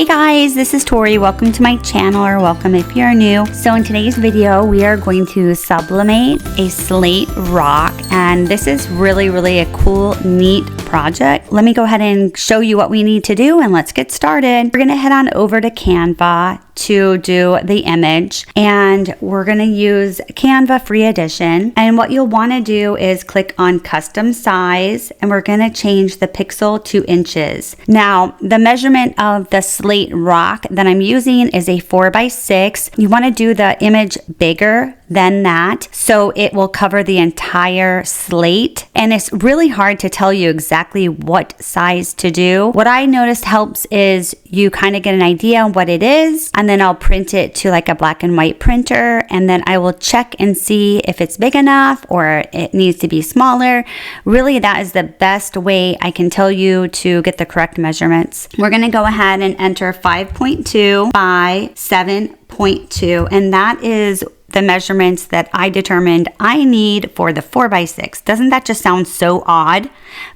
Hey guys, this is Tori. Welcome to my channel, or welcome if you're new. So in today's video, we are going to sublimate a slate rock, and this is really a cool, neat project. Let me go ahead and show you what we need to do, and let's get started. We're gonna head on over to Canva to do the image, and we're gonna use Canva free edition. And what you'll want to do is click on custom size, and we're gonna change the pixel to inches. Now the measurement of the slate rock that I'm using is a 4x6. You want to do the image bigger than that so it will cover the entire slate, and it's really hard to tell you exactly what size to do. What I noticed helps is you kind of get an idea on what it is, and then I'll print it to like a black and white printer, and then I will check and see if it's big enough or it needs to be smaller. Really, that is the best way I can tell you to get the correct measurements. We're going to go ahead and enter 5.2 by 7.2, and that is the measurements that I determined I need for the 4x6. Doesn't that just sound so odd?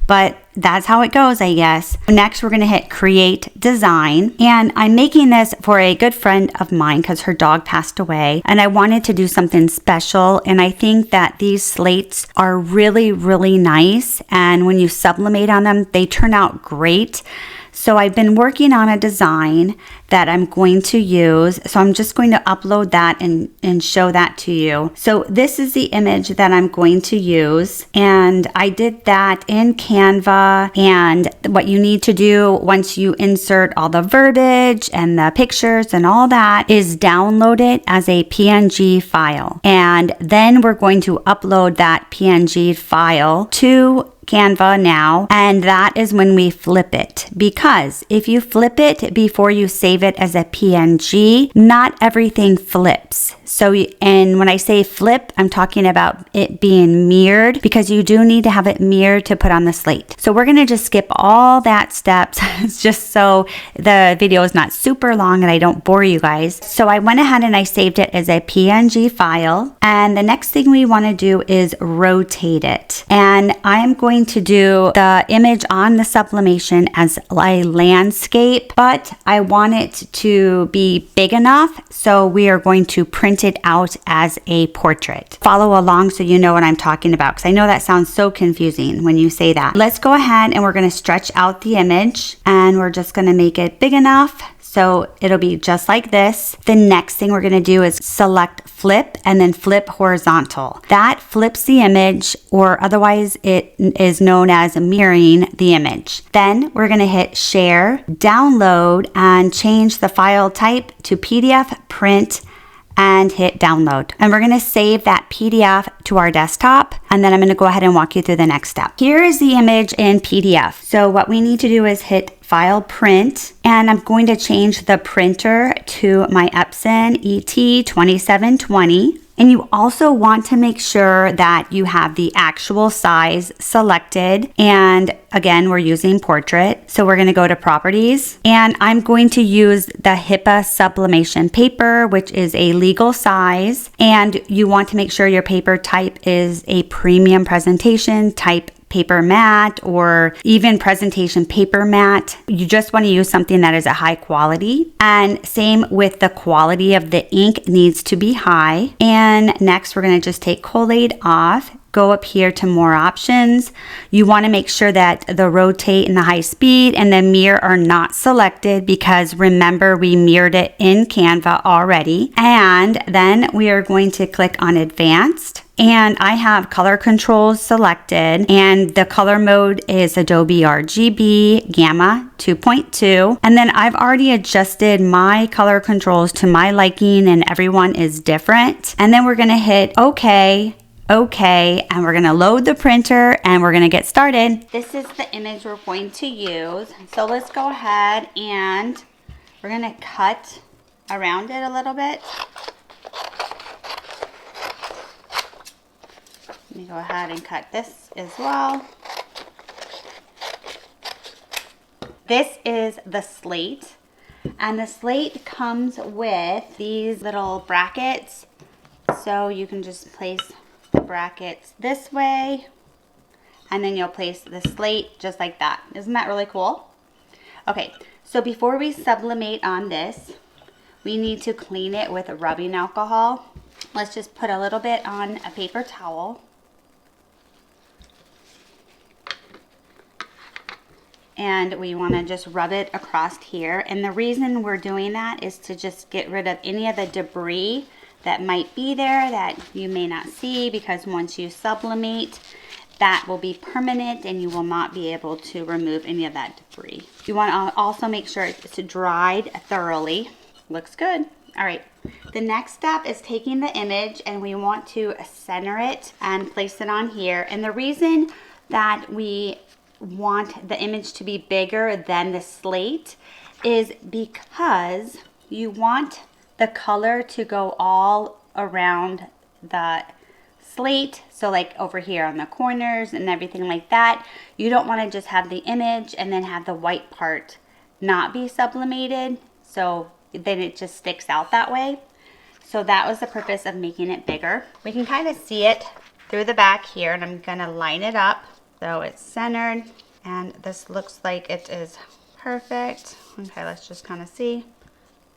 But that's how it goes, I guess. Next, we're gonna hit create design. And I'm making this for a good friend of mine because her dog passed away, and I wanted to do something special. And I think that these slates are really nice. And when you sublimate on them, they turn out great. So I've been working on a design that I'm going to use. So I'm just going to upload that and show that to you. So this is the image that I'm going to use. And I did that in Canva. And what you need to do once you insert all the verbiage and the pictures and all that is download it as a PNG file. And then we're going to upload that PNG file to Canva now, and that is when we flip it, because if you flip it before you save it as a PNG, not everything flips. So, and when I say flip, I'm talking about it being mirrored, because you do need to have it mirrored to put on the slate. So we're going to just skip all that steps just so the video is not super long and I don't bore you guys. So I went ahead and I saved it as a PNG file, and the next thing we want to do is rotate it. And I am going to do the image on the sublimation as a landscape, but I want it to be big enough, so we are going to print it out as a portrait. Follow along so you know what I'm talking about, because I know that sounds so confusing when you say that. Let's go ahead and we're going to stretch out the image, and we're just going to make it big enough so it'll be just like this. The next thing we're going to do is select flip and then flip horizontal. That flips the image, or otherwise it is known as mirroring the image. Then we're going to hit share, download, and change the file type to PDF print, and hit download. And we're gonna save that PDF to our desktop, and then I'm gonna go ahead and walk you through the next step. Here is the image in PDF. So what we need to do is hit file print, and I'm going to change the printer to my Epson ET 2720. And you also want to make sure that you have the actual size selected. And again, we're using portrait. So we're going to go to properties, and I'm going to use the HIPAA sublimation paper, which is a legal size. And you want to make sure your paper type is a premium presentation type paper matte, or even presentation paper matte. You just want to use something that is a high quality, and same with the quality of the ink needs to be high. And next we're going to just take collate off, go up here to more options. You want to make sure that the rotate and the high speed and the mirror are not selected, because remember we mirrored it in Canva already. And then we are going to click on advanced. And I have color controls selected, and the color mode is Adobe RGB Gamma 2.2. And then I've already adjusted my color controls to my liking, and everyone is different. And then we're going to hit OK, and we're going to load the printer, and we're going to get started. This is the image we're going to use. So let's go ahead and we're going to cut around it a little bit. Let me go ahead and cut this as well. This is the slate, and the slate comes with these little brackets, so you can just place the brackets this way, and then you'll place the slate just like that. Isn't that really cool? Okay, So before we sublimate on this, we need to clean it with rubbing alcohol. Let's just put a little bit on a paper towel. And we want to just rub it across here. And the reason we're doing that is to just get rid of any of the debris that might be there that you may not see, because once you sublimate, that will be permanent and you will not be able to remove any of that debris. You want to also make sure it's dried thoroughly. Looks good. All right, the next step is taking the image and we want to center it and place it on here. And the reason that we want the image to be bigger than the slate is because you want the color to go all around the slate. So like over here on the corners and everything like that. You don't want to just have the image and then have the white part not be sublimated. So then it just sticks out that way. So that was the purpose of making it bigger. We can kind of see it through the back here, and I'm going to line it up so it's centered, and this looks like it is perfect. Okay, let's just kind of see.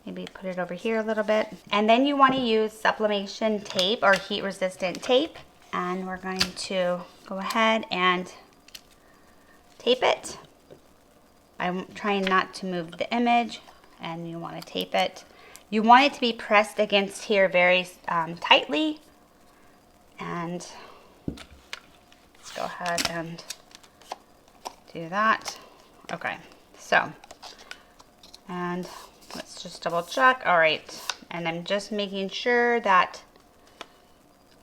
Maybe put it over here a little bit. And then you want to use sublimation tape or heat resistant tape, and we're going to go ahead and tape it. I'm trying not to move the image, and you want to tape it. You want it to be pressed against here very tightly. And let's go ahead and do that. Okay, so, and let's just double check. All right, and I'm just making sure that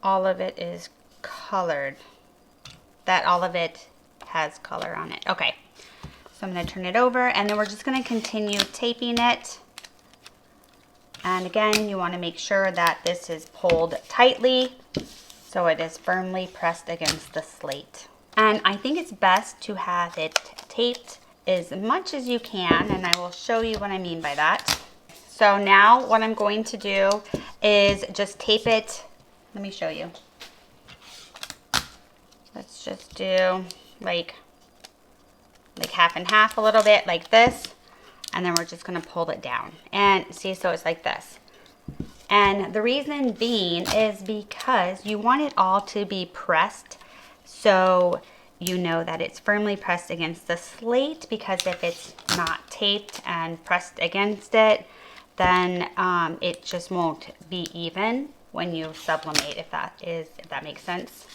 all of it is colored, that all of it has color on it. Okay. So I'm going to turn it over, and then we're just going to continue taping it. And again, you want to make sure that this is pulled tightly so it is firmly pressed against the slate. And I think it's best to have it taped as much as you can, and I will show you what I mean by that. So now what I'm going to do is just tape it. Let me show you. Let's just do like half and half a little bit like this, and then we're just going to pull it down and see, so it's like this. And the reason being is because you want it all to be pressed so you know that it's firmly pressed against the slate, because if it's not taped and pressed against it, then it just won't be even when you sublimate, if that makes sense.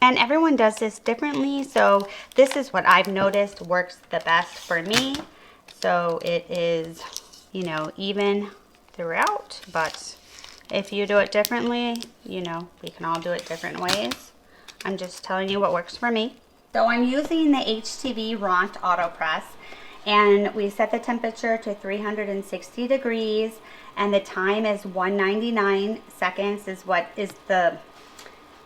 And everyone does this differently, so this is what I've noticed works the best for me. So it is, you know, even throughout, but if you do it differently, you know, we can all do it different ways. I'm just telling you what works for me. So I'm using the HTV Ront Auto Press, and we set the temperature to 360 degrees, and the time is 199 seconds is what is the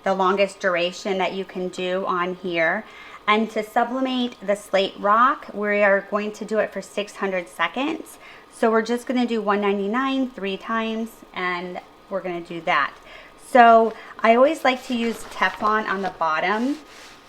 longest duration that you can do on here. And to sublimate the slate rock, we are going to do it for 600 seconds. So we're just going to do 199 3 times, and we're going to do that. So I always like to use Teflon on the bottom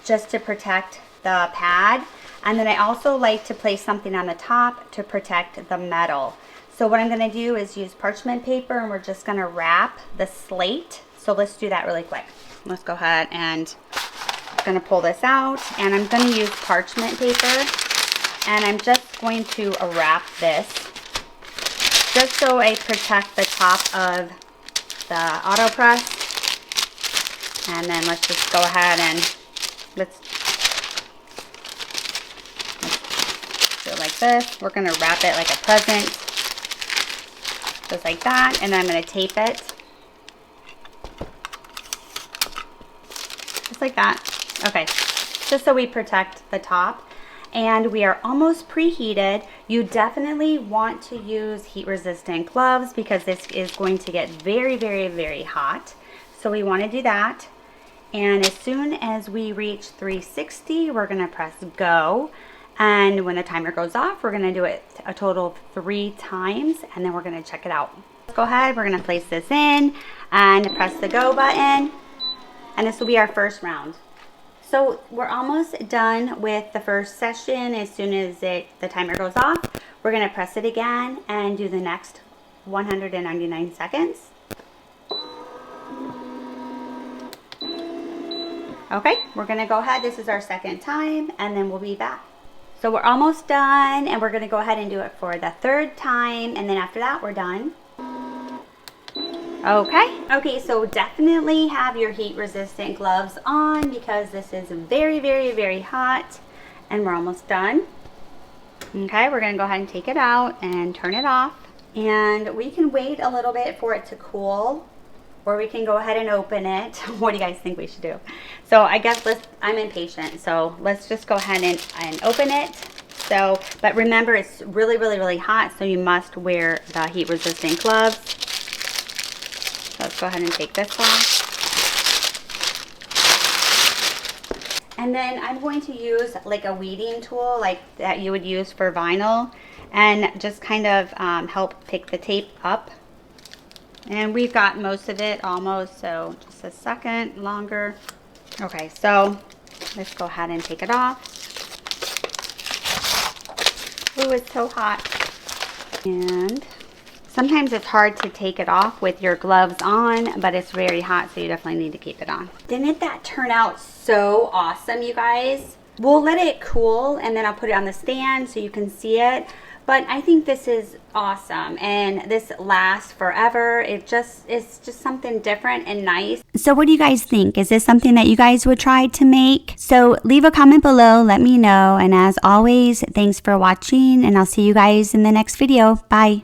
just to protect the pad. And then I also like to place something on the top to protect the metal. So what I'm going to do is use parchment paper, and we're just going to wrap the slate. So let's do that really quick. Let's go ahead and I'm going to pull this out, and I'm going to use parchment paper, and I'm just going to wrap this just so I protect the top of the auto press. And then let's just go ahead and let's do it like this. We're going to wrap it like a present, just like that, and then I'm going to tape it just like that. Okay, just so we protect the top. And we are almost preheated. You definitely want to use heat resistant gloves because this is going to get very, very, very hot. So we want to do that. And as soon as we reach 360, we're going to press go. And when the timer goes off, we're going to do it a total of 3 times, and then we're going to check it out. Let's go ahead, we're going to place this in and press the go button. And this will be our first round. So we're almost done with the first session. As soon as the timer goes off, We're going to press it again and do the next 199 seconds. Okay, we're going to go ahead. This is our second time, and then we'll be back. So we're almost done, and we're going to go ahead and do it for the third time, and then after that, we're done. Okay, so definitely have your heat-resistant gloves on because this is very, very, very hot, and we're almost done. Okay, we're going to go ahead and take it out and turn it off, and we can wait a little bit for it to cool, or we can go ahead and open it. What do you guys think we should do? So I guess I'm impatient, so let's just go ahead and open it. So, but remember, it's really, really, really hot, so you must wear the heat-resistant gloves. So let's go ahead and take this off. And then I'm going to use like a weeding tool like that you would use for vinyl, and just kind of help pick the tape up. And we've got most of it almost, so just a second longer. Okay, so let's go ahead and take it off. Ooh, it's so hot. And sometimes it's hard to take it off with your gloves on, but it's very hot, so you definitely need to keep it on. Didn't that turn out so awesome, you guys? We'll let it cool, and then I'll put it on the stand so you can see it. But I think this is awesome, and this lasts forever. It's just something different and nice. So what do you guys think? Is this something that you guys would try to make? So leave a comment below, let me know. And as always, thanks for watching, and I'll see you guys in the next video. Bye.